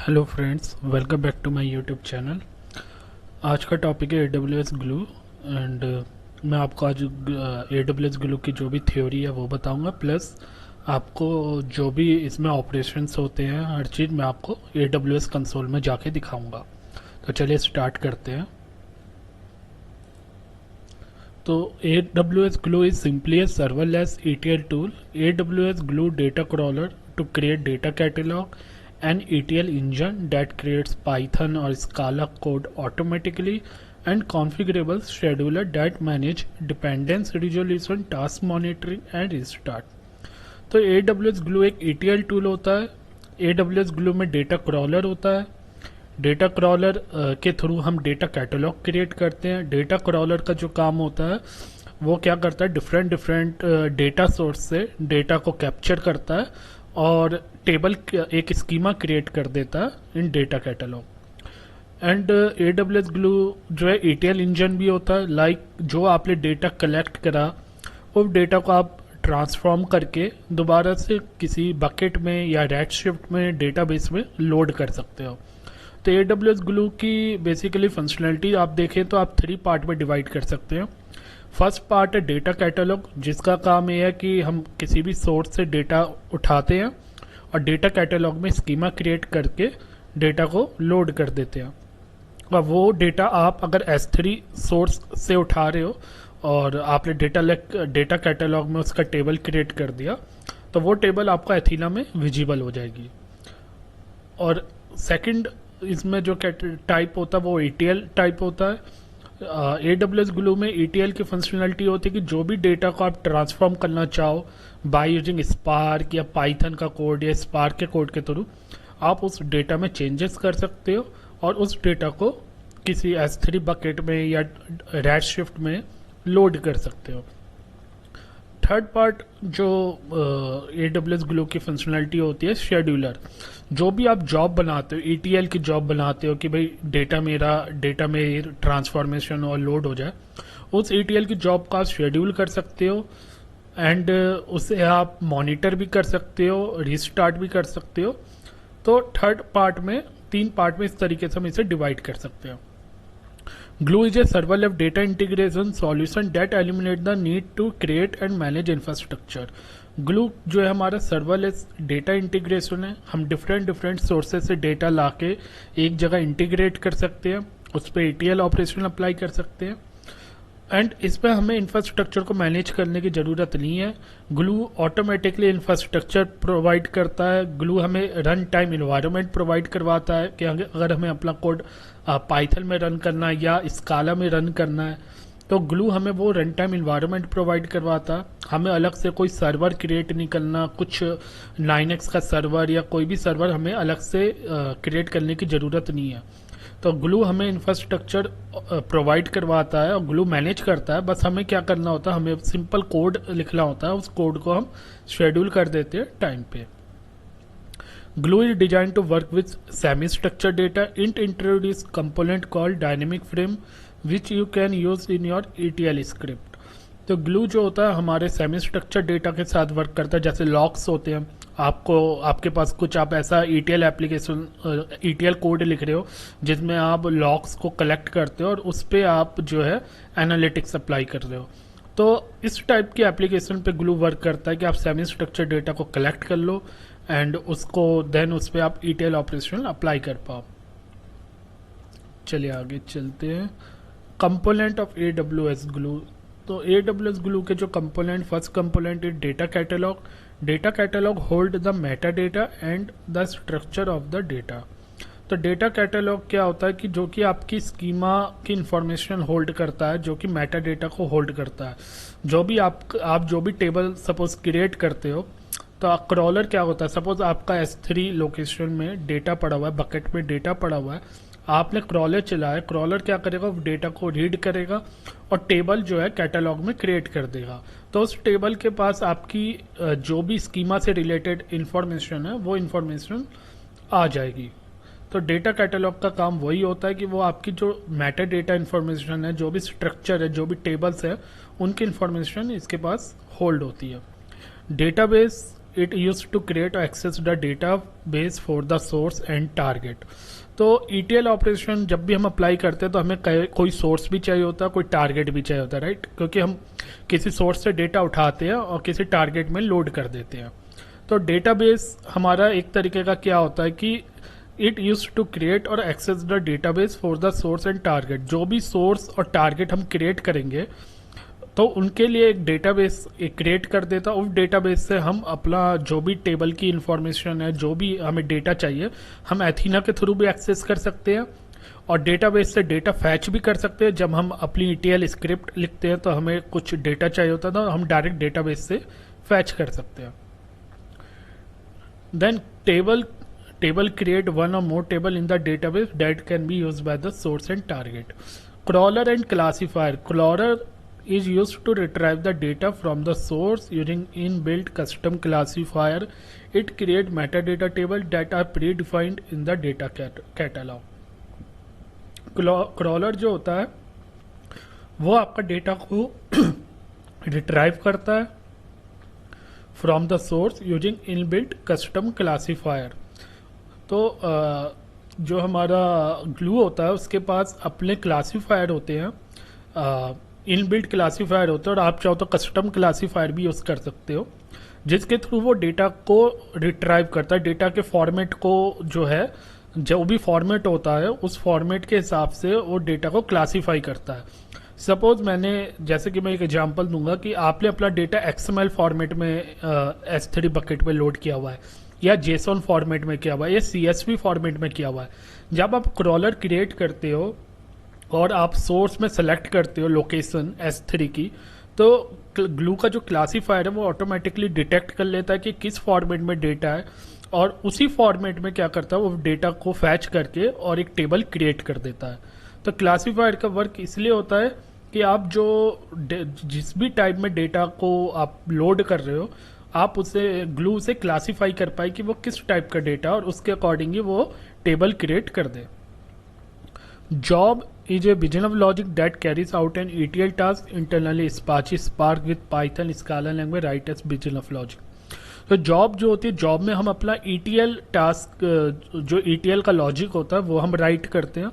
Hello friends, welcome back to my YouTube channel. आज का topic है AWS ग्लू एंड मैं आपको आज AWS ग्लू की जो भी थ्योरी है वो बताऊंगा, प्लस आपको जो भी इसमें ऑपरेशंस होते हैं हर चीज़ मैं आपको AWS कंसोल में जाके दिखाऊंगा। तो चलिए स्टार्ट करते हैं। तो AWS Glue is simply a serverless ETL tool. AWS Glue data crawler to create data catalog, an ETL engine that creates Python or Scala code automatically, and configurable scheduler that manage dependency resolution, task monitoring and restart. तो AWS Glue एक ETL tool होता है। AWS Glue में data crawler होता है। Data crawler के through हम data catalogue create करते हैं। डेटा क्रॉलर का जो काम होता है वो क्या करता है, डिफरेंट डिफरेंट डेटा सोर्स से डेटा को कैप्चर करता है और टेबल एक स्कीमा क्रिएट कर देता है in data catalogue. And AWS glue जो है ETL इंजन भी होता है। लाइक जो आपने डेटा कलेक्ट करा उस डेटा को आप ट्रांसफॉर्म करके दोबारा से किसी बकेट में या रेडशिफ्ट में डेटाबेस में लोड कर सकते हो। तो AWS ग्लू की बेसिकली फंक्शनैलिटी आप देखें तो आप 3 पार्ट में डिवाइड कर सकते हैं। फर्स्ट पार्ट है डेटा कैटलॉग, जिसका काम ये है कि हम किसी भी सोर्स से डेटा उठाते हैं और डेटा कैटलॉग में स्कीमा क्रिएट करके डेटा को लोड कर देते हैं। और वो डेटा आप अगर S3 सोर्स से उठा रहे हो और आपने डेटा कैटलॉग में उसका टेबल क्रिएट कर दिया तो वो टेबल आपका एथीना में विजिबल हो जाएगी। और सेकंड इसमें जो टाइप होता है वो ETL टाइप होता है। AWS ग्लू में ETL की फंक्शनलिटी होती है कि जो भी डेटा को आप ट्रांसफॉर्म करना चाहो बाय यूजिंग स्पार्क या पाइथन का कोड या स्पार्क के कोड के थ्रू आप उस डेटा में चेंजेस कर सकते हो और उस डेटा को किसी S3 बकेट में या रेडशिफ्ट में लोड कर सकते हो। थर्ड पार्ट जो AWS ग्लू की फंक्शनलिटी होती है शेड्यूलर। जो भी आप जॉब बनाते हो, ETL की जॉब बनाते हो कि भाई डेटा में ट्रांसफॉर्मेशन और लोड हो जाए, उस ETL की जॉब को आप शेड्यूल कर सकते हो एंड उसे आप मॉनिटर भी कर सकते हो, रिस्टार्ट भी कर सकते हो। तो थर्ड पार्ट में 3 पार्ट में इस तरीके से हम इसे डिवाइड कर सकते हो। Glue is a serverless data integration solution that eliminates the need to create and manage infrastructure. Glue जो है हमारा सर्वरलेस डेटा इंटीग्रेशन है। हम डिफरेंट सोर्सेज से डेटा लाके एक जगह इंटीग्रेट कर सकते हैं, उस पर ETL ऑपरेशन अप्लाई कर सकते हैं एंड इस पर हमें इंफ्रास्ट्रक्चर को मैनेज करने की ज़रूरत नहीं है। ग्लू ऑटोमेटिकली इंफ्रास्ट्रक्चर प्रोवाइड करता है। ग्लू हमें रन टाइम इन्वायरमेंट प्रोवाइड करवाता है कि अगर हमें अपना कोड पाइथन में रन करना है या स्काला में रन करना है तो ग्लू हमें वो रन टाइम इन्वायरमेंट प्रोवाइड करवाता है। हमें अलग से कोई सर्वर क्रिएट नहीं करना, कुछ 9x का सर्वर या कोई भी सर्वर हमें अलग से क्रिएट करने की ज़रूरत नहीं है। तो ग्लू हमें इंफ्रास्ट्रक्चर प्रोवाइड करवाता है और ग्लू मैनेज करता है। बस हमें क्या करना होता है, हमें सिंपल कोड लिखना होता है, उस कोड को हम शेड्यूल कर देते हैं टाइम पे। Glue is design to work with semi structured data. It introduce component called dynamic frame which you can use in your ETL script. तो ग्लू जो होता है हमारे सेमी स्ट्रक्चर डेटा के साथ वर्क करता है। जैसे लॉक्स होते हैं, आपके पास कुछ आप ऐसा ETL एप्लीकेशन ETL कोड लिख रहे हो जिसमें आप लॉक्स को कलेक्ट करते हो और उस पर आप जो है एनालिटिक्स अप्लाई कर रहे हो। तो इस टाइप की एप्लीकेशन पे ग्लू वर्क करता है कि आप सेमी स्ट्रक्चर डेटा को कलेक्ट कर लो एंड उसको देन उस पर आप ETL ऑपरेशन अप्लाई कर पाओ। चलिए आगे चलते हैं। Component of AWS glue. तो AWS ग्लू के जो component, first component is data catalogue. Data catalogue hold the Meta data and the structure of the data. तो डेटा कैटलॉग क्या होता है कि जो कि आपकी स्कीमा की इंफॉर्मेशन होल्ड करता है, जो कि मेटा डेटा को होल्ड करता है। जो भी आप जो भी टेबल सपोज क्रिएट करते हो तो क्रॉलर क्या होता है, सपोज आपका S3 लोकेशन में डेटा पड़ा हुआ है, बकेट में डेटा पड़ा हुआ है, आपने क्रॉलर चलाया, क्रॉलर क्या करेगा, डेटा को रीड करेगा और टेबल जो है कैटलॉग में क्रिएट कर देगा। तो उस टेबल के पास आपकी जो भी स्कीमा से रिलेटेड इंफॉर्मेशन है वो इंफॉर्मेशन आ जाएगी। तो डेटा कैटलॉग का काम वही होता है कि वो आपकी जो मेटा डेटा इंफॉर्मेशन है, जो भी स्ट्रक्चर है, जो भी टेबल्स है, उनकी इंफॉर्मेशन इसके पास होल्ड होती है। Database it use to create और access the database for the source and target. तो ETL ऑपरेशन जब भी हम अप्लाई करते हैं तो हमें कोई सोर्स भी चाहिए होता है, कोई टारगेट भी चाहिए होता है, राइट? क्योंकि हम किसी सोर्स से डेटा उठाते हैं और किसी टारगेट में लोड कर देते हैं। तो डेटाबेस हमारा एक तरीके का क्या होता है कि इट यूज टू क्रिएट और access the database for the source and target. जो भी सोर्स और टारगेट हम क्रिएट करेंगे तो उनके लिए एक डेटाबेस क्रिएट कर देता। उस डेटाबेस से हम अपना जो भी टेबल की इंफॉर्मेशन है, जो भी हमें डेटा चाहिए, हम एथीना के थ्रू भी एक्सेस कर सकते हैं और डेटाबेस से डेटा फैच भी कर सकते हैं। जब हम अपनी ETL स्क्रिप्ट लिखते हैं तो हमें कुछ डेटा चाहिए होता है तो हम डायरेक्ट डेटाबेस से फैच कर सकते हैं। Then table create one or more table in the database that can be used by the source and target. Crawler and classifier. Crawler is used to retrieve the data from the source using inbuilt custom classifier. It create metadata table that are predefined in the data catalog. Crawler जो होता है वो आपका data को retrieve करता है from the source using inbuilt custom classifier. तो जो हमारा ग्लू होता है उसके पास अपने क्लासीफायर होते हैं, इनबिल्ट क्लासीफायर होते हैं, और आप चाहो तो कस्टम क्लासीफायर भी यूज़ कर सकते हो, जिसके थ्रू वो डेटा को रिट्राइव करता है। डेटा के फॉर्मेट को जो है, जो भी फॉर्मेट होता है उस फॉर्मेट के हिसाब से वो डेटा को क्लासीफाई करता है। सपोज मैंने, जैसे कि मैं एक एग्जांपल दूंगा कि आपने अपना डेटा XML फॉर्मेट में S3 बकेट में लोड किया हुआ है, या JSON फॉर्मेट में किया हुआ है, या CSV फॉर्मेट में किया हुआ है। जब आप क्रॉलर क्रिएट करते हो और आप सोर्स में सेलेक्ट करते हो लोकेशन S3 की, तो ग्लू का जो क्लासीफायर है वो ऑटोमेटिकली डिटेक्ट कर लेता है कि किस फॉर्मेट में डेटा है, और उसी फॉर्मेट में क्या करता है वो डेटा को फैच करके और एक टेबल क्रिएट कर देता है। तो क्लासीफायर का वर्क इसलिए होता है कि आप जो जिस भी टाइप में डेटा को आप लोड कर रहे हो, आप उसे ग्लू से क्लासीफाई कर पाए कि वो किस टाइप का डेटा, और उसके अकॉर्डिंगली वो टेबल क्रिएट कर दे। Job is a business logic that carries out an ETL task internally. Apache Spark with Python Scala language write as business logic. तो जॉब जो होती है, जॉब में हम अपना ETL टास्क, जो ETL का लॉजिक होता है वो हम राइट करते हैं।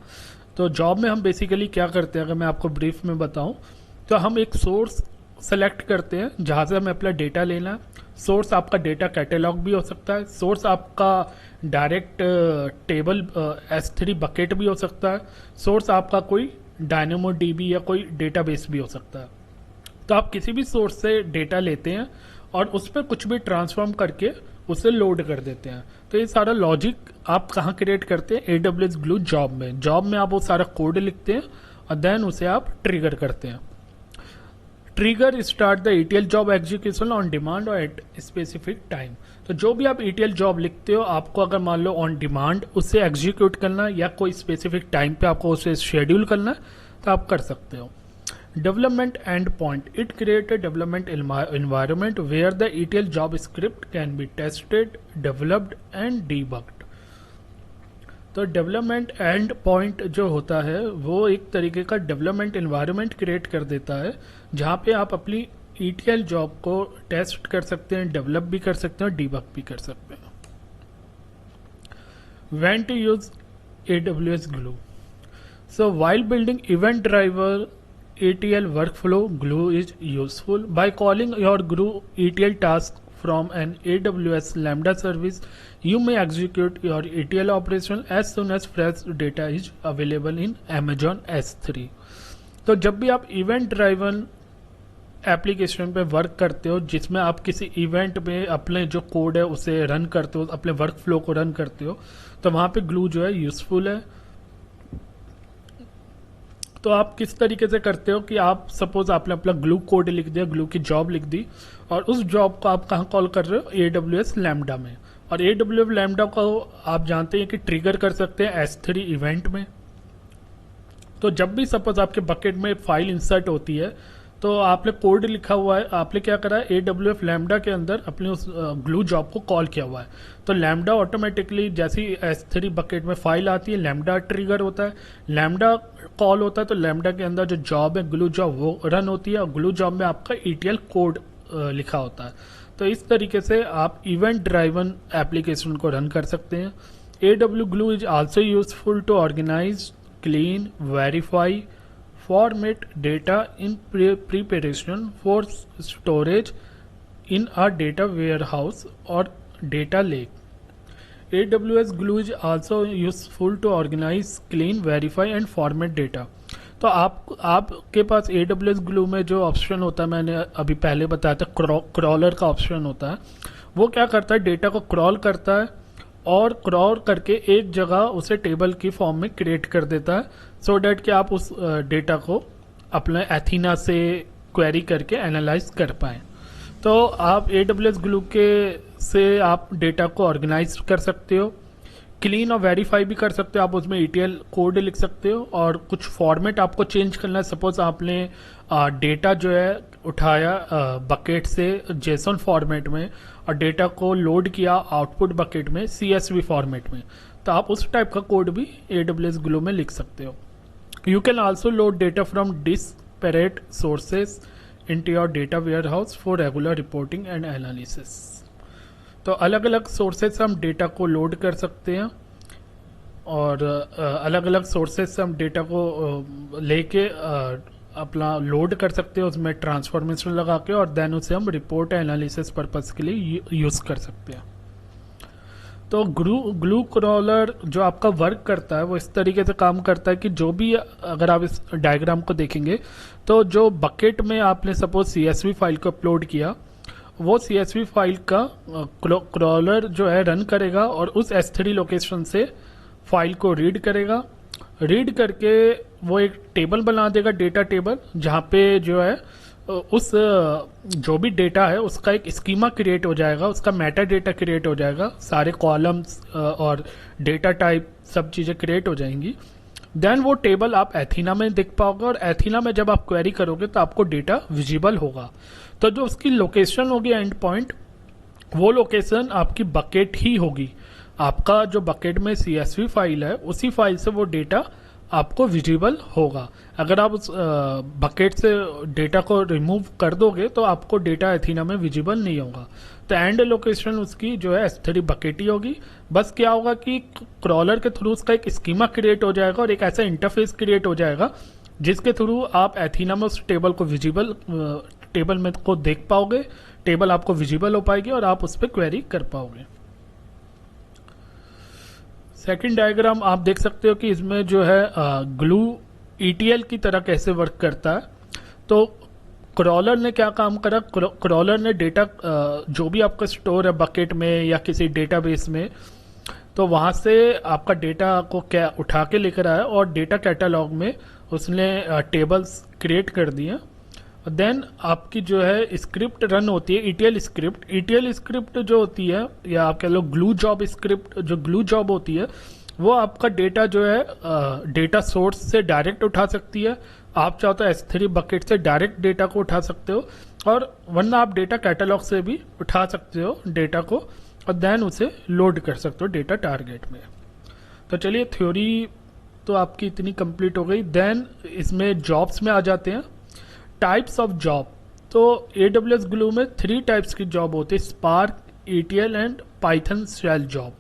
तो जॉब में हम बेसिकली क्या करते हैं, अगर मैं आपको ब्रीफ में बताऊं, तो हम एक सोर्स सेलेक्ट करते हैं जहां से हमें अपना डेटा लेना है। सोर्स आपका डेटा कैटेलॉग भी हो सकता है, सोर्स आपका डायरेक्ट टेबल S3 बकेट भी हो सकता है, सोर्स आपका कोई DynamoDB या कोई डेटाबेस भी हो सकता है। तो आप किसी भी सोर्स से डेटा लेते हैं और उस पर कुछ भी ट्रांसफॉर्म करके उसे लोड कर देते हैं। तो ये सारा लॉजिक आप कहाँ क्रिएट करते हैं? AWS ग्लू जॉब में। जॉब में आप वो सारा कोड लिखते हैं और देन उसे आप ट्रिगर करते हैं। Trigger start the ETL job execution on demand और एट स्पेसिफिक टाइम। तो जो भी आप ETL जॉब लिखते हो, आपको अगर मान लो ऑन डिमांड उसे एग्जीक्यूट करना है या कोई स्पेसिफिक टाइम पे आपको उसे शेड्यूल करना है, तो आप कर सकते हो। Development endpoint, it create a development environment where the ETL job script can be tested, developed and debugged. तो डेवलपमेंट एंड पॉइंट जो होता है वो एक तरीके का डेवलपमेंट एनवायरनमेंट क्रिएट कर देता है, जहाँ पे आप अपनी ETL जॉब को टेस्ट कर सकते हैं, डेवलप भी कर सकते हैं, डीबग भी कर सकते हैं। When to use AWS Glue? So while building event driver ETL workflow, Glue is useful. By calling your Glue ETL task from an AWS Lambda service, you may execute your ETL operation as soon as fresh data is available in Amazon S3. तो जब भी आप event driven application पे work करते हो, जिसमें आप किसी इवेंट में अपने जो कोड है उसे रन करते हो, अपने वर्क फ्लो को रन करते हो, तो वहाँ पे ग्लू जो है यूजफुल है। तो आप किस तरीके से करते हो कि आप सपोज आपने अपना ग्लू कोड लिख दिया, ग्लू की जॉब लिख दी, और उस जॉब को आप कहाँ कॉल कर रहे हो? AWS लैम्डा में। और AWS लैम्डा को आप जानते हैं कि ट्रिगर कर सकते हैं S3 इवेंट में। तो जब भी सपोज आपके बकेट में फाइल इंसर्ट होती है, तो आपने कोड लिखा हुआ है, आपने क्या करा है, AWS लैम्डा के अंदर अपने उस ग्लू जॉब को कॉल किया हुआ है। तो लैम्डा ऑटोमेटिकली जैसी S3 बकेट में फाइल आती है, लैम्डा ट्रिगर होता है, लैम्डा कॉल होता है, तो लैम्डा के अंदर जो जॉब है ग्लू जॉब वो रन होती है, और ग्लू जॉब में आपका ETL कोड लिखा होता है। तो इस तरीके से आप इवेंट ड्राइवन एप्लीकेशन को रन कर सकते हैं। AW Glue is also useful to organize, clean, verify, format data in preparation for storage in a data warehouse or data lake. AWS Glue is also useful to organize, clean, verify and format data. तो आपके पास AWS Glue में जो option होता है, मैंने अभी पहले बताया था, क्रॉलर का ऑप्शन होता है। वो क्या करता है, डेटा को क्रॉल करता है और क्रॉल करके एक जगह उसे टेबल की फॉर्म में क्रिएट कर देता है, सो डैट कि आप उस डेटा को अपने एथीना से क्वेरी करके एनालाइज कर पाएँ। तो आप AWS Glue से आप डेटा को ऑर्गेनाइज कर सकते हो, क्लीन और वेरीफाई भी कर सकते हो। आप उसमें ETL कोड लिख सकते हो और कुछ फॉर्मेट आपको चेंज करना है। सपोज आपने डेटा जो है उठाया बकेट से JSON फॉर्मेट में और डेटा को लोड किया आउटपुट बकेट में CSV फॉर्मेट में, तो आप उस टाइप का कोड भी AWS Glue में लिख सकते हो। You can also load data from disparate sources into your data warehouse for regular reporting and analysis। तो अलग अलग सोर्सेज से हम डेटा को लोड कर सकते हैं और अलग अलग सोर्सेज से हम डेटा को लेके अपना लोड कर सकते हैं, उसमें ट्रांसफॉर्मेशन लगा के, और देन उसे हम रिपोर्ट एनालिसिस पर्पस के लिए यूज़ कर सकते हैं। तो ग्लू क्रॉलर जो आपका वर्क करता है वो इस तरीके से काम करता है कि जो भी, अगर आप इस डायग्राम को देखेंगे तो जो बकेट में आपने सपोज CSV फाइल को अपलोड किया, वो CSV फाइल का क्रॉलर जो है रन करेगा और उस S3 लोकेशन से फाइल को रीड करेगा। रीड करके वो एक टेबल बना देगा, डेटा टेबल, जहाँ पे जो है उस जो भी डेटा है उसका एक स्कीमा क्रिएट हो जाएगा, उसका मेटा डेटा क्रिएट हो जाएगा, सारे कॉलम्स और डेटा टाइप सब चीज़ें क्रिएट हो जाएंगी। देन वो टेबल आप एथीना में देख पाओगे और एथीना में जब आप क्वेरी करोगे तो आपको डेटा विजिबल होगा। तो जो उसकी लोकेशन होगी एंड पॉइंट, वो लोकेशन आपकी बकेट ही होगी। आपका जो बकेट में CSV फाइल है उसी फाइल से वो डेटा आपको विजिबल होगा। अगर आप उस बकेट से डेटा को रिमूव कर दोगे तो आपको डेटा एथीना में विजिबल नहीं होगा। तो एंड लोकेशन उसकी जो है S3 बकेट ही होगी। बस क्या होगा कि क्रॉलर के थ्रू उसका एक स्कीमा क्रिएट हो जाएगा और एक ऐसा इंटरफेस क्रिएट हो जाएगा जिसके थ्रू आप एथीना में उस टेबल को टेबल में को देख पाओगे, टेबल आपको विजिबल हो पाएगी और आप उस पर क्वेरी कर पाओगे। सेकंड डायग्राम आप देख सकते हो कि इसमें जो है ग्लू ETL की तरह कैसे वर्क करता है। तो क्रॉलर ने क्या काम करा, क्रॉलर ने डेटा जो भी आपका स्टोर है बकेट में या किसी डेटाबेस में, तो वहाँ से आपका डेटा को क्या उठा के लेकर आया और डेटा कैटलॉग में उसने टेबल्स क्रिएट कर दिए। देन आपकी जो है स्क्रिप्ट रन होती है, ETL स्क्रिप्ट जो होती है, या आप कह लो ग्लू जॉब स्क्रिप्ट, जो ग्लू जॉब होती है वो आपका डेटा जो है डेटा सोर्स से डायरेक्ट उठा सकती है। आप चाहो तो S3 बकेट से डायरेक्ट डेटा को उठा सकते हो, और वरना आप डेटा कैटलॉग से भी उठा सकते हो डेटा को और देन उसे लोड कर सकते हो डेटा टारगेट में। तो चलिए, थ्योरी तो आपकी इतनी कंप्लीट हो गई। देन इसमें जॉब्स में आ जाते हैं, टाइप्स ऑफ जॉब। तो AWS Glue में 3 टाइप्स की जॉब होती है, Spark, ETL and Python shell job.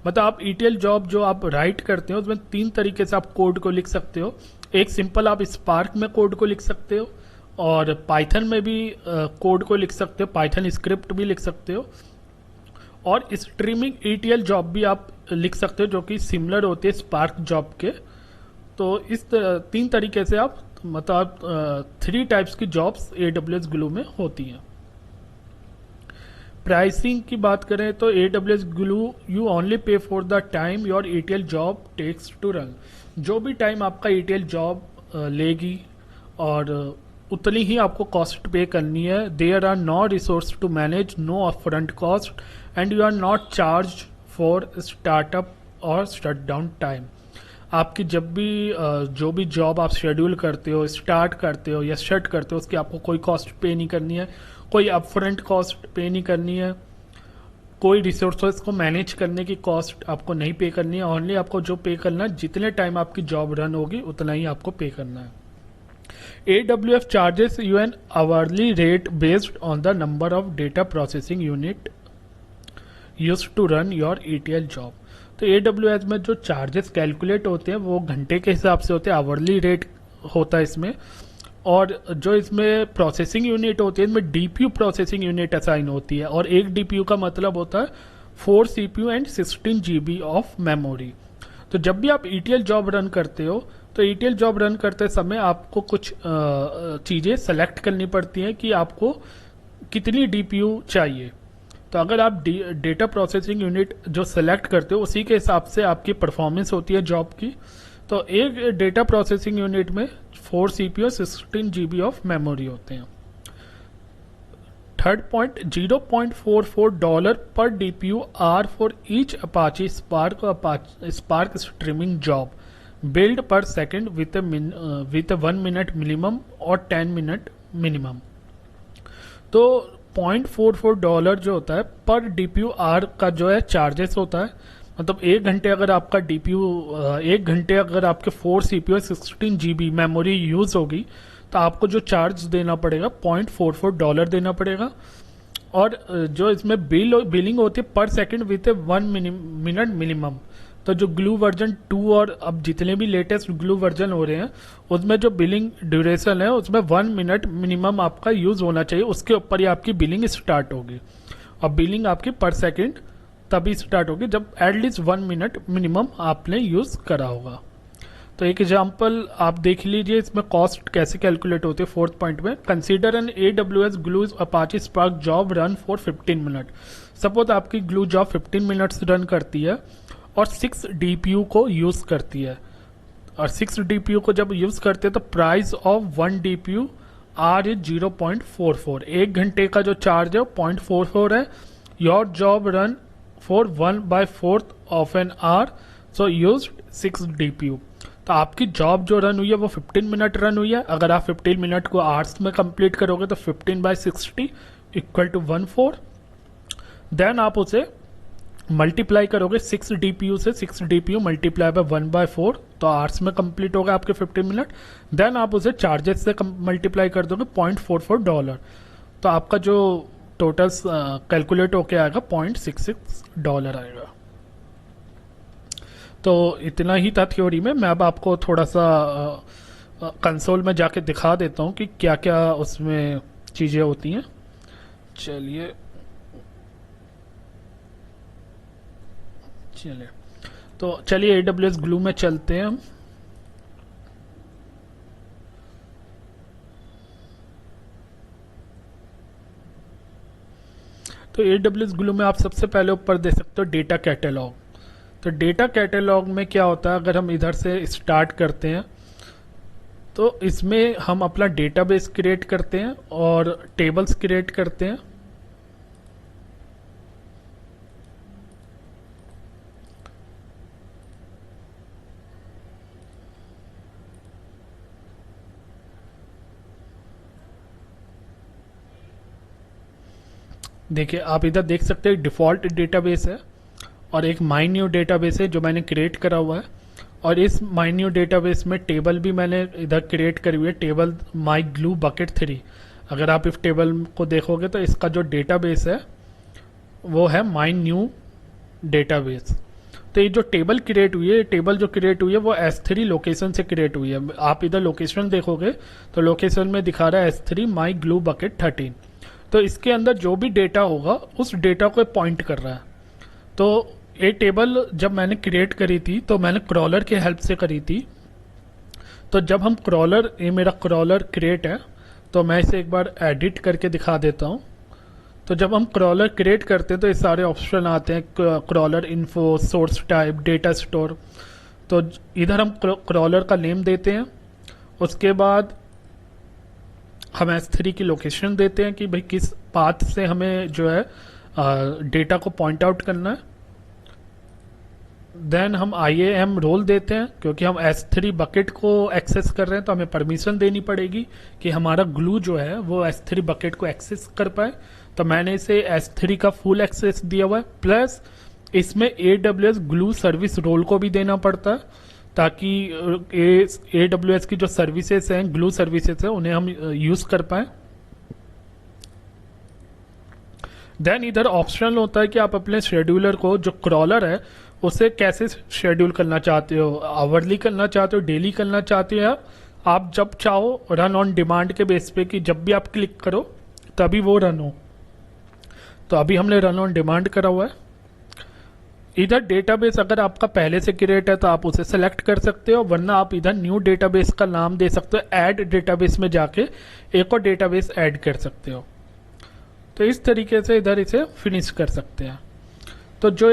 मतलब आप ETL जॉब जो आप राइट करते हो उसमें 3 तरीके से आप कोड को लिख सकते हो। एक सिंपल आप स्पार्क में कोड को लिख सकते हो, और पाइथन में भी कोड को लिख सकते हो, पाइथन स्क्रिप्ट भी लिख सकते हो, और स्ट्रीमिंग ETL जॉब भी आप लिख सकते हो जो कि सिमिलर होती है स्पार्क जॉब के। तो इस 3 तरीके से आप, मतलब 3 टाइप्स की जॉब्स AWS Glue में होती हैं। प्राइसिंग की बात करें तो AWS Glue you only pay for the time your ETL job takes to run. जो भी टाइम आपका ETL जॉब लेगी और उतनी ही आपको कॉस्ट पे करनी है। There are no resource to manage, no upfront cost, and you are not charge for startup और शट डाउन टाइम। आपकी जब भी जो भी जॉब आप शेड्यूल करते हो, स्टार्ट करते हो या शट करते हो, उसकी आपको कोई कॉस्ट पे नहीं करनी है, कोई अपफ्रंट कॉस्ट पे नहीं करनी है, कोई रिसोर्सेज को मैनेज करने की कॉस्ट आपको नहीं पे करनी है। ओनली आपको जो पे करना है, जितने टाइम आपकी जॉब रन होगी उतना ही आपको पे करना है। AWS charges you an hourly rate based on the number of data processing unit used to run your ETL job. तो AWS में जो चार्जेस कैलकुलेट होते हैं वो घंटे के हिसाब से होते हैं, आवरली रेट होता है इसमें. और जो इसमें प्रोसेसिंग यूनिट होती है इसमें डीपीयू प्रोसेसिंग यूनिट असाइन होती है, और एक डीपीयू का मतलब होता है 4 CPU and 16 GB of memory. तो जब भी आप ETL जॉब रन करते हो तो ETL जॉब रन करते समय आपको कुछ चीज़ें सेलेक्ट करनी पड़ती हैं कि आपको कितनी DPU चाहिए. तो अगर आप डेटा प्रोसेसिंग यूनिट जो सेलेक्ट करते हो उसी के हिसाब से आपकी परफॉर्मेंस होती है जॉब की. तो एक डेटा प्रोसेसिंग यूनिट में 4 CPU और 16 GB ऑफ मेमोरी होते हैं. Third point, $0.44 per DPU hour for each Apache Spark streaming job billed per second with 1 minute minimum और 10 मिनट मिनिमम. तो $0.44 जो होता है पर DPU आर का जो है चार्जेस होता है. मतलब एक घंटे अगर आपके 4 CPU और 16 GB मेमोरी यूज होगी तो आपको जो चार्ज देना पड़ेगा $0.44 देना पड़ेगा. और जो इसमें बिलिंग होती है पर सेकंड विथ 1 मिनट मिनिमम. तो जो ग्लू वर्जन 2 और अब जितने भी लेटेस्ट ग्लू वर्जन हो रहे हैं उसमें जो बिलिंग ड्यूरेशन है उसमें 1 मिनट मिनिमम आपका यूज होना चाहिए, उसके ऊपर ही आपकी बिलिंग स्टार्ट होगी. और बिलिंग आपकी पर सेकंड तभी स्टार्ट होगी जब एटलीस्ट 1 मिनट मिनिमम आपने यूज करा होगा. तो एक एग्जांपल आप देख लीजिए इसमें कॉस्ट कैसे कैलकुलेट होती है. फोर्थ पॉइंट में, consider N AWS glue Apache spark job run for 15 minute. Suppose आपकी ग्लू जॉब 15 मिनट्स रन करती है और 6 DPU को यूज करती है. और 6 DPU को जब यूज करते हैं तो price of 1 DPU hour is 0.44. एक घंटे का जो चार्ज है 0.44 है. Your job run for 1/4 of an hour, so use 6 DPU. तो आपकी जॉब जो रन हुई है वो 15 मिनट रन हुई है. अगर आप 15 मिनट को आवर्स में कंप्लीट करोगे तो 15/60 इक्वल टू 1/4. देन आप उसे मल्टीप्लाई करोगे 6 DPU से. 6 DPU मल्टीप्लाई बाय 1/4 तो आवर्स में कंप्लीट होगा आपके 15 मिनट. देन आप उसे चार्जेस से मल्टीप्लाई कर दोगे $0.44. तो आपका जो टोटल कैलकुलेट होके आएगा $0.66 आएगा. तो इतना ही था थ्योरी में. मैं अब आपको थोड़ा सा कंसोल में जाके दिखा देता हूँ कि क्या क्या उसमें चीज़ें होती हैं. चलिए तो चलिए AWS ग्लू में चलते हैं हम. तो AWS ग्लू में आप सबसे पहले ऊपर दे सकते हो डेटा कैटेलॉग. तो डेटा कैटेलॉग में क्या होता है, अगर हम इधर से स्टार्ट करते हैं तो इसमें हम अपना डेटाबेस क्रिएट करते हैं और टेबल्स क्रिएट करते हैं. देखिए आप इधर देख सकते हैं डिफ़ॉल्ट डेटाबेस है और एक माई न्यू डेटाबेस है जो मैंने क्रिएट करा हुआ है. और इस माई न्यू डेटाबेस में टेबल भी मैंने इधर क्रिएट करी हुई है, टेबल माई ग्लू बकेट 3. अगर आप इस टेबल को देखोगे तो इसका जो डेटाबेस है वो है माई न्यू डेटाबेस. तो ये जो टेबल क्रिएट हुई है, टेबल जो क्रिएट हुई है वो S3 लोकेशन से क्रिएट हुई है. आप इधर लोकेशन देखोगे तो लोकेशन में दिखा रहा है S3 माई ग्लू बकेट 13. तो इसके अंदर जो भी डेटा होगा उस डेटा को पॉइंट कर रहा है. तो ये टेबल जब मैंने क्रिएट करी थी तो मैंने क्रॉलर की हेल्प से करी थी. तो जब हम क्रॉलर, ये मेरा क्रॉलर क्रिएट है तो मैं इसे एक बार एडिट करके दिखा देता हूँ. तो जब हम क्रॉलर क्रिएट करते हैं तो ये सारे ऑप्शन आते हैं, crawler info, source type, data store. तो इधर हम क्रॉलर का नेम देते हैं. उसके बाद हम S3 की लोकेशन देते हैं कि भाई किस पाथ से हमें जो है डेटा को पॉइंट आउट करना है. देन हम IAM रोल देते हैं क्योंकि हम S3 बकेट को एक्सेस कर रहे हैं तो हमें परमिशन देनी पड़ेगी कि हमारा ग्लू जो है वो S3 बकेट को एक्सेस कर पाए. तो मैंने इसे S3 का फुल एक्सेस दिया हुआ है. प्लस इसमें AWS ग्लू सर्विस रोल को भी देना पड़ता है. ताकि AWS की जो सर्विसेज हैं, ग्लू सर्विसेज है, उन्हें हम यूज कर पाए। देन इधर ऑप्शनल होता है कि आप अपने शेड्यूलर को, जो क्रॉलर है, उसे कैसे शेड्यूल करना चाहते हो, आवरली करना चाहते हो, डेली करना चाहते हो, या आप जब चाहो रन ऑन डिमांड के बेस पे कि जब भी आप क्लिक करो तभी वो रन हो। तो अभी हमने रन ऑन डिमांड करा हुआ है। इधर डेटाबेस अगर आपका पहले से क्रिएट है तो आप उसे सेलेक्ट कर सकते हो, वरना आप इधर न्यू डेटाबेस का नाम दे सकते हो, ऐड डेटाबेस में जाके एक और डेटाबेस ऐड कर सकते हो। तो इस तरीके से इधर इसे फिनिश कर सकते हैं। तो जो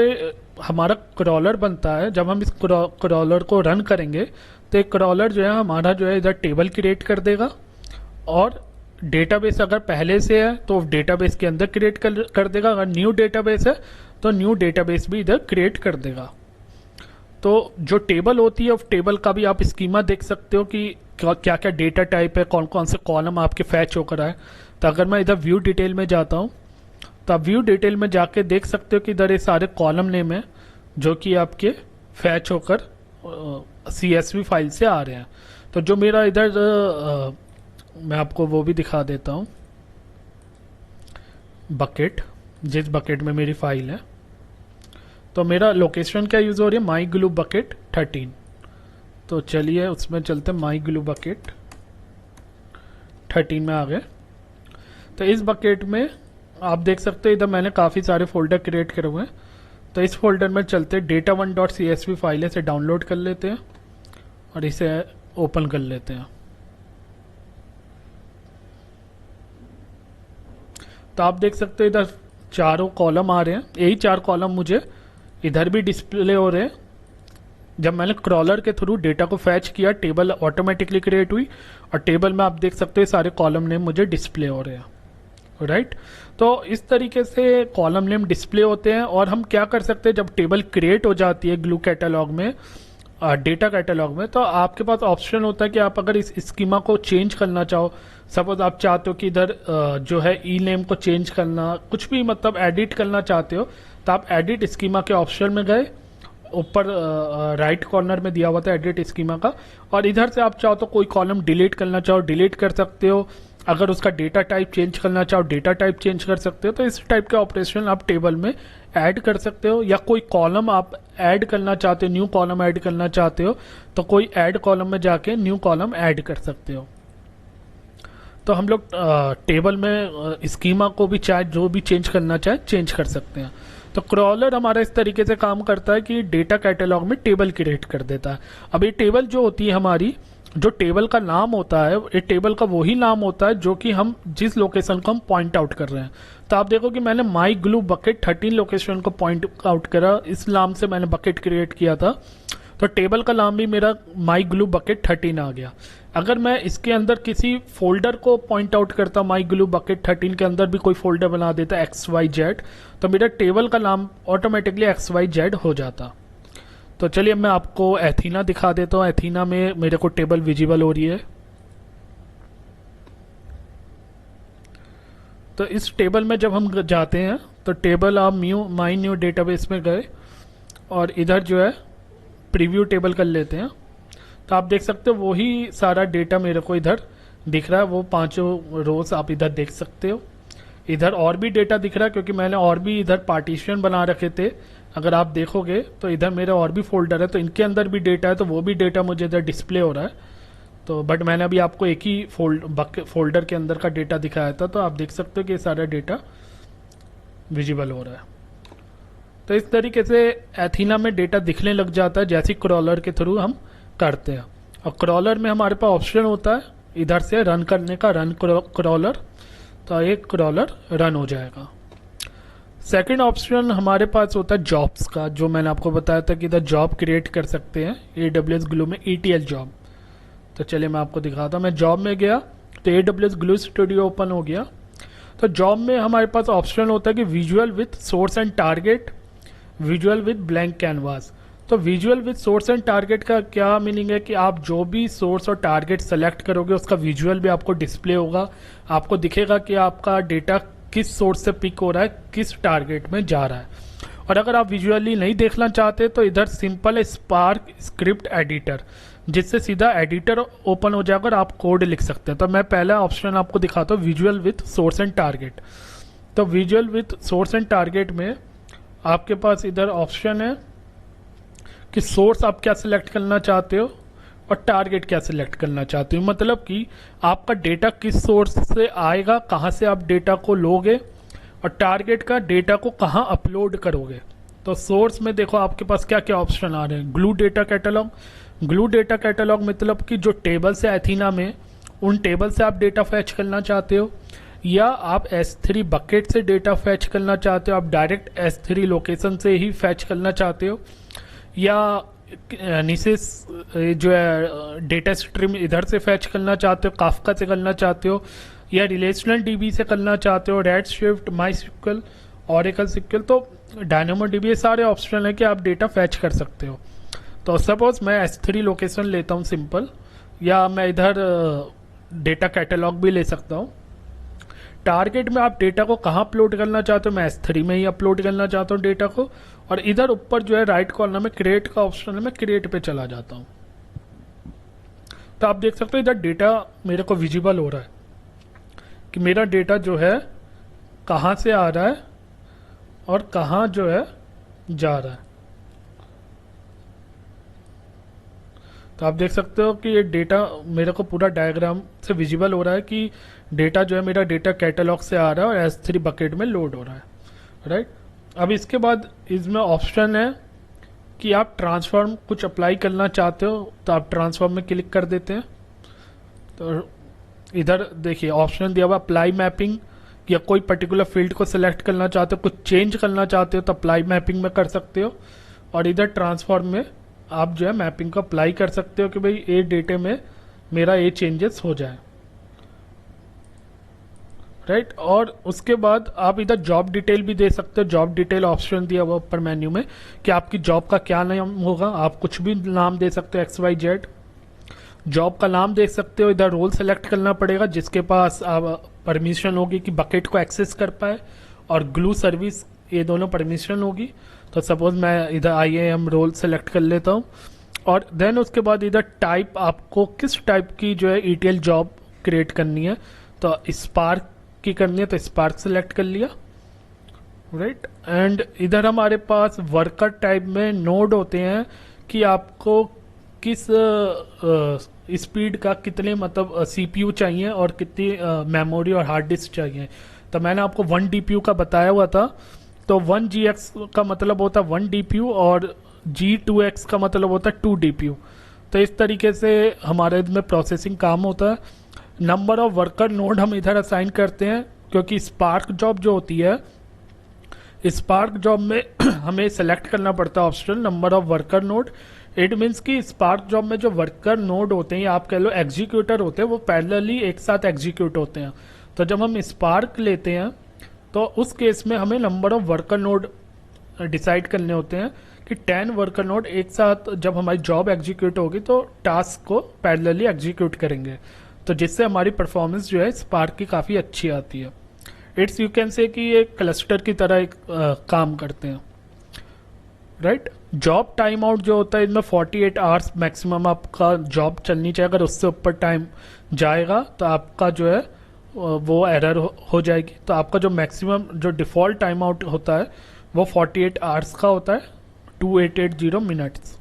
हमारा क्रॉलर बनता है, जब हम इस क्रॉलर को रन करेंगे तो एक क्रॉलर जो है हमारा जो है इधर टेबल क्रिएट कर देगा, और डेटाबेस अगर पहले से है तो डेटाबेस के अंदर क्रिएट कर देगा, अगर न्यू डेटाबेस है तो न्यू डेटाबेस भी इधर क्रिएट कर देगा। तो जो टेबल होती है, उस टेबल का भी आप स्कीमा देख सकते हो कि क्या क्या डेटा टाइप है, कौन कौन से कॉलम आपके फैच होकर आए। तो अगर मैं इधर व्यू डिटेल में जाता हूँ तो आप व्यू डिटेल में जाके देख सकते हो कि इधर ये सारे कॉलम नेम है जो कि आपके फैच होकर CSV फाइल से आ रहे हैं। तो जो मेरा इधर मैं आपको वो भी दिखा देता हूँ, बकेट, जिस बकेट में मेरी फाइल है। तो मेरा लोकेशन क्या यूज हो रही है, माई ग्लू बकेट 13। तो चलिए उसमें चलते हैं, माई ग्लू बकेट 13 में आ गए। तो इस बकेट में आप देख सकते हैं इधर मैंने काफ़ी सारे फोल्डर क्रिएट करे हुए हैं। तो इस फोल्डर में चलते data1.csv फाइल है, इसे डाउनलोड कर लेते हैं और इसे ओपन कर लेते हैं। तो आप देख सकते हो इधर चारों कॉलम आ रहे हैं, यही 4 कॉलम मुझे इधर भी डिस्प्ले हो रहे हैं। जब मैंने क्रॉलर के थ्रू डेटा को फैच किया, टेबल ऑटोमेटिकली क्रिएट हुई, और टेबल में आप देख सकते हैं सारे कॉलम नेम मुझे डिस्प्ले हो रहे हैं, राइट। तो इस तरीके से कॉलम नेम डिस्प्ले होते हैं। और हम क्या कर सकते हैं, जब टेबल क्रिएट हो जाती है ग्लू कैटलॉग में, डेटा कैटलॉग में, तो आपके पास ऑप्शन होता है कि आप अगर इस स्कीमा को चेंज करना चाहो, सपोज आप चाहते हो कि इधर जो है ई नेम को चेंज करना, कुछ भी मतलब एडिट करना चाहते हो, तो आप एडिट स्कीमा के ऑप्शन में गए, ऊपर राइट कॉर्नर में दिया हुआ था एडिट स्कीमा का, और इधर से आप चाहो तो कोई कॉलम डिलीट करना चाहो डिलीट कर सकते हो, अगर उसका डेटा टाइप चेंज करना चाहो डेटा टाइप चेंज कर सकते हो। तो इस टाइप के ऑपरेशन आप टेबल में ऐड कर सकते हो, या कोई कॉलम आप ऐड करना चाहते हो, न्यू कॉलम ऐड करना चाहते हो, तो कोई ऐड कॉलम में जाके न्यू कॉलम ऐड कर सकते हो। तो हम लोग टेबल में स्कीमा को भी चाहे जो भी चेंज करना चाहे चेंज कर सकते हैं। तो क्रॉलर हमारा इस तरीके से काम करता है कि डेटा कैटलॉग में टेबल क्रिएट कर देता है। अब ये टेबल जो होती है हमारी, जो टेबल का नाम होता है, ये टेबल का वही नाम होता है जो कि हम जिस लोकेशन को हम पॉइंट आउट कर रहे हैं। तो आप देखो कि मैंने माई ग्लू बकेट 13 लोकेशन को पॉइंट आउट करा, इस नाम से मैंने बकेट क्रिएट किया था। तो टेबल का नाम भी मेरा माई ग्लू बकेट 13 आ गया। अगर मैं इसके अंदर किसी फोल्डर को पॉइंट आउट करता, माई ग्लू बकेट 13 के अंदर भी कोई फोल्डर बना देता XYZ, तो मेरा टेबल का नाम ऑटोमेटिकली XYZ हो जाता। तो चलिए मैं आपको एथीना दिखा देता हूँ। एथीना में मेरे को टेबल विजिबल हो रही है। तो इस टेबल में जब हम जाते हैं तो टेबल आप माई न्यू डेटाबेस में गए और इधर जो है प्रीव्यू टेबल कर लेते हैं। तो आप देख सकते हो वही सारा डेटा मेरे को इधर दिख रहा है, वो 5 रोज आप इधर देख सकते हो। इधर और भी डेटा दिख रहा है क्योंकि मैंने और भी इधर पार्टीशन बना रखे थे। अगर आप देखोगे तो इधर मेरे और भी फोल्डर है, तो इनके अंदर भी डेटा है, तो वो भी डेटा मुझे इधर डिस्प्ले हो रहा है। तो बट मैंने अभी आपको एक ही फोल्डर के अंदर का डेटा दिखाया था, तो आप देख सकते हो कि ये सारा डेटा विजिबल हो रहा है। तो इस तरीके से एथीना में डेटा दिखने लग जाता है जैसे क्रॉलर के थ्रू हम करते हैं। और क्रॉलर में हमारे पास ऑप्शन होता है इधर से रन करने का, रन क्रॉलर, तो एक क्रॉलर रन हो जाएगा। सेकंड ऑप्शन हमारे पास होता है जॉब्स का, जो मैंने आपको बताया था कि इधर जॉब क्रिएट कर सकते हैं AWS ग्लू में, ETL जॉब। तो चलिए मैं आपको दिखाता हूँ। मैं जॉब में गया तो AWS ग्लू स्टूडियो ओपन हो गया। तो जॉब में हमारे पास ऑप्शन होता है कि visual with source and target, visual with blank canvas. तो visual with source and target का क्या मीनिंग है कि आप जो भी सोर्स और टारगेट सेलेक्ट करोगे उसका विजुअल भी आपको डिस्प्ले होगा, आपको दिखेगा कि आपका डेटा किस सोर्स से पिक हो रहा है, किस टारगेट में जा रहा है। और अगर आप विजुअली नहीं देखना चाहते तो इधर सिंपल है स्पार्क स्क्रिप्ट एडिटर, जिससे सीधा एडिटर ओपन हो जाएगा और आप कोड लिख सकते हैं। तो मैं पहला ऑप्शन आपको दिखाता हूँ, visual with source and target. तो visual with source and target में आपके पास इधर ऑप्शन है कि सोर्स आप क्या सिलेक्ट करना चाहते हो और टारगेट क्या सिलेक्ट करना चाहते हो। मतलब कि आपका डेटा किस सोर्स से आएगा, कहाँ से आप डेटा को लोगे, और टारगेट का डेटा को कहाँ अपलोड करोगे। तो सोर्स में देखो आपके पास क्या क्या ऑप्शन आ रहे हैं। Glue data catalogue, glue data catalogue मतलब कि जो टेबल से एथीना में, उन टेबल से आप डेटा फैच करना चाहते हो, या आप S3 बकेट से डेटा फैच करना चाहते हो, आप डायरेक्ट S3 लोकेशन से ही फैच करना चाहते हो, या नीचे जो है डेटा स्ट्रीम इधर से फैच करना चाहते हो, काफका से करना चाहते हो, या रिलेशनल डीबी से करना चाहते हो, रेड शिफ्ट, माई सिक्वल, ऑरेकल सिक्वल। तो डायनामो डीबी, ये सारे ऑप्शन है कि आप डेटा फैच कर सकते हो। तो सपोज मैं S3 लोकेशन लेता हूँ सिंपल, या मैं इधर डेटा कैटलॉग भी ले सकता हूँ। टारगेट में आप डेटा को कहाँ अपलोड करना चाहते हो, मैं S3 में ही अपलोड करना चाहता हूँ डेटा को। और इधर ऊपर जो है राइट कॉर्नर में क्रिएट का ऑप्शन है, मैं क्रिएट पे चला जाता हूँ। तो आप देख सकते हो इधर डेटा मेरे को विजिबल हो रहा है कि मेरा डेटा जो है कहाँ से आ रहा है और कहाँ जो है जा रहा है। तो आप देख सकते हो कि ये डेटा मेरे को पूरा डायग्राम से विजिबल हो रहा है कि डेटा जो है मेरा डेटा कैटलॉग से आ रहा है और S3 बकेट में लोड हो रहा है, राइट। अब इसके बाद इसमें ऑप्शन है कि आप ट्रांसफॉर्म कुछ अप्लाई करना चाहते हो, तो आप ट्रांसफॉर्म में क्लिक कर देते हैं। तो इधर देखिए ऑप्शन दिया हुआ अप्लाई मैपिंग, या कोई पर्टिकुलर फील्ड को सिलेक्ट करना चाहते हो, कुछ चेंज करना चाहते हो तो अप्लाई मैपिंग में कर सकते हो। और इधर ट्रांसफॉर्म में आप जो है मैपिंग को अप्लाई कर सकते हो कि भाई ये डेटे में मेरा ये चेंजेस हो जाए, राइट। और उसके बाद आप इधर जॉब डिटेल भी दे सकते हो। जॉब डिटेल ऑप्शन दिया हुआ ऊपर मेन्यू में कि आपकी जॉब का क्या नाम होगा, आप कुछ भी नाम दे सकते हो, XYZ जॉब का नाम देख सकते हो। इधर रोल सेलेक्ट करना पड़ेगा जिसके पास परमिशन होगी कि बकेट को एक्सेस कर पाए, और ग्लू सर्विस, ये दोनों परमिशन होगी। तो सपोज मैं इधर IAM रोल सेलेक्ट कर लेता हूँ। और देन उसके बाद इधर टाइप, आपको किस टाइप की जो है ETL जॉब क्रिएट करनी है, तो स्पार्क की करनी है तो स्पार्क सेलेक्ट कर लिया, राइट। एंड इधर हमारे पास वर्कर टाइप में नोड होते हैं कि आपको किस स्पीड का, कितने मतलब CPU चाहिए और कितनी मेमोरी और हार्ड डिस्क चाहिए। तो मैंने आपको 1 DPU का बताया हुआ था। तो 1 GX का मतलब होता है 1 DPU और G2X का मतलब होता है 2 DPU। तो इस तरीके से हमारे इसमें प्रोसेसिंग काम होता है। नंबर ऑफ वर्कर नोड हम इधर असाइन करते हैं, क्योंकि स्पार्क जॉब जो होती है, स्पार्क जॉब में हमें सेलेक्ट करना पड़ता है option number of worker node. It means कि स्पार्क जॉब में जो वर्कर नोड होते हैं, या आप कह लो एग्जीक्यूटर होते हैं, वो पैरेलली एक साथ एग्जीक्यूट होते हैं। तो जब हम स्पार्क लेते हैं तो उस केस में हमें number of worker node decide करने होते हैं कि 10 वर्कर नोड एक साथ जब हमारी जॉब एग्जीक्यूट होगी तो टास्क को पैरेलली एग्जीक्यूट करेंगे, तो जिससे हमारी परफॉर्मेंस जो है स्पार्क की काफ़ी अच्छी आती है। इट्स यू कैन से कि ये क्लस्टर की तरह एक काम करते हैं, राइट। जॉब टाइम आउट जो होता है इसमें 48 आवर्स मैक्सिमम आपका जॉब चलनी चाहिए। अगर उससे ऊपर टाइम जाएगा तो आपका जो है वो एरर हो जाएगी। तो आपका जो मैक्सिमम जो डिफ़ॉल्ट टाइम आउट होता है वो 48 आवर्स का होता है, 2880 मिनट्स।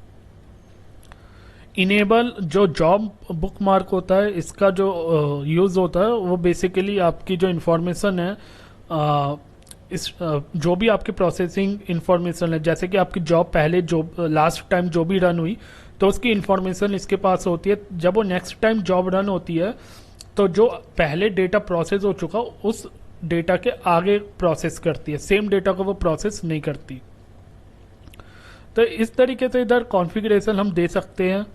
इनेबल जो जॉब बुक मार्क होता है, इसका जो यूज़ होता है वो बेसिकली आपकी जो इन्फॉर्मेशन है, जो भी आपकी प्रोसेसिंग इन्फॉर्मेशन है, जैसे कि आपकी जॉब पहले जो लास्ट टाइम जो भी रन हुई तो उसकी इन्फॉर्मेशन इसके पास होती है। जब वो नेक्स्ट टाइम जॉब रन होती है तो जो पहले डेटा प्रोसेस हो चुका उस डेटा के आगे प्रोसेस करती है, सेम डेटा को वो प्रोसेस नहीं करती। तो इस तरीके से इधर कॉन्फ़िगरेशन हम दे सकते हैं,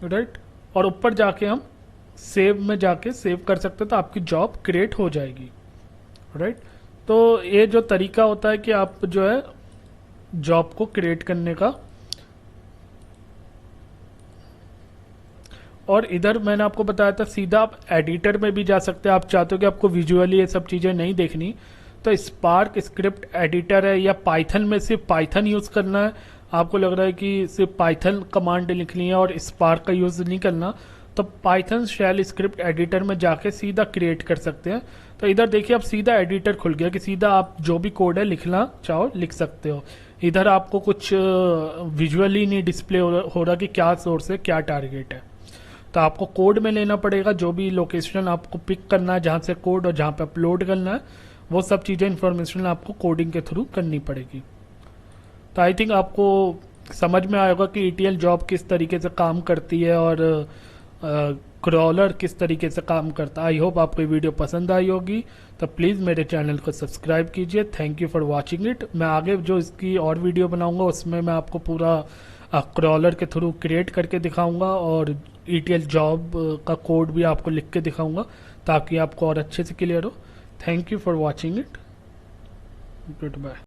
राइट। और ऊपर जाके हम सेव में जाके सेव कर सकते हैं तो आपकी जॉब क्रिएट हो जाएगी, राइट। तो ये जो तरीका होता है कि आप जो है जॉब को क्रिएट करने का। और इधर मैंने आपको बताया था सीधा आप एडिटर में भी जा सकते हैं। आप चाहते हो कि आपको विजुअली ये सब चीज़ें नहीं देखनी तो स्पार्क स्क्रिप्ट एडिटर है, या पाइथन में सिर्फ पाइथन यूज़ करना है, आपको लग रहा है कि सिर्फ पाइथन कमांड लिखनी है और स्पार्क का यूज़ नहीं करना, तो पाइथन शेल स्क्रिप्ट एडिटर में जाके सीधा क्रिएट कर सकते हैं। तो इधर देखिए अब सीधा एडिटर खुल गया कि सीधा आप जो भी कोड है लिखना चाहो लिख सकते हो। इधर आपको कुछ विजुअली नहीं डिस्प्ले हो रहा कि क्या सोर्स है क्या टारगेट है, तो आपको कोड में लेना पड़ेगा। जो भी लोकेशन आपको पिक करना है जहाँ से कोड और जहाँ पे अपलोड करना है, वो सब चीज़ें इन्फॉर्मेशन आपको कोडिंग के थ्रू करनी पड़ेगी। तो आई थिंक आपको समझ में आएगा कि ETL जॉब किस तरीके से काम करती है और क्रॉलर किस तरीके से काम करता है। आई होप आपको ये वीडियो पसंद आई होगी, तो प्लीज़ मेरे चैनल को सब्सक्राइब कीजिए। Thank you for watching it. मैं आगे जो इसकी और वीडियो बनाऊंगा उसमें मैं आपको पूरा क्रॉलर के थ्रू क्रिएट करके दिखाऊंगा और ETL जॉब का कोड भी आपको लिख के दिखाऊंगा ताकि आपको और अच्छे से क्लियर हो। Thank you for watching it. Good bye.